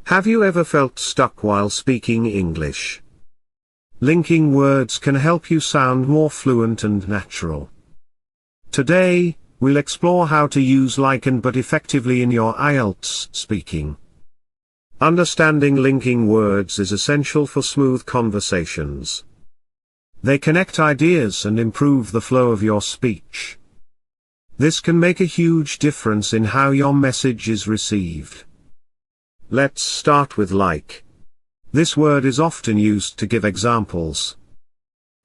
Have you ever felt stuck while speaking English? Linking words can help you sound more fluent and natural. Today, we'll explore how to use like and but effectively in your Ielts speaking. Understanding linking words is essential for smooth conversations. They connect ideas and improve the flow of your speech. This can make a huge difference in how your message is received. Let's start with like. This word is often used to give examples.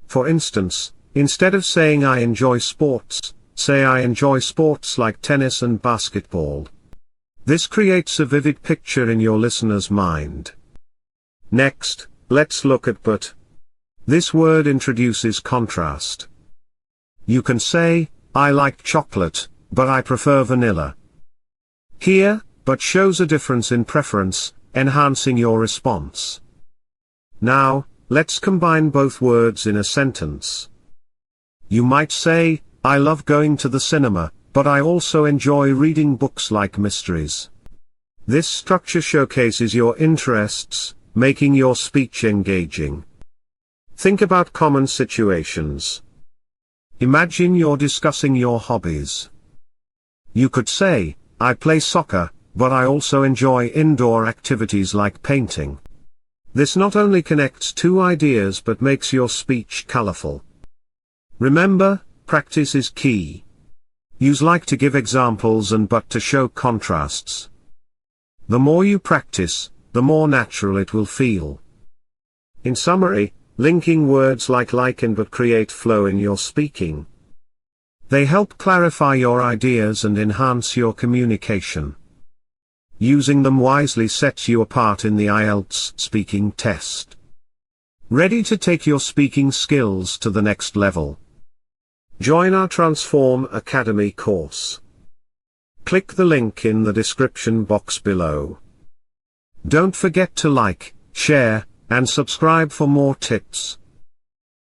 For instance, instead of saying I enjoy sports, say I enjoy sports like tennis and basketball. This creates a vivid picture in your listener's mind. Next, let's look at but. This word introduces contrast. You can say, I like chocolate, but I prefer vanilla. Here, but shows a difference in preference, enhancing your response. Now, let's combine both words in a sentence. You might say, I love going to the cinema, but I also enjoy reading books like mysteries. This structure showcases your interests, making your speech engaging. Think about common situations. Imagine you're discussing your hobbies. You could say, I play soccer, but I also enjoy indoor activities like painting. This not only connects two ideas but makes your speech colorful. Remember, practice is key. Use like to give examples and but to show contrasts. The more you practice, the more natural it will feel. In summary, linking words like and but create flow in your speaking. They help clarify your ideas and enhance your communication. Using them wisely sets you apart in the Ielts speaking test. Ready to take your speaking skills to the next level? Join our Transform Academy course. Click the link in the description box below. Don't forget to like, share, and subscribe for more tips.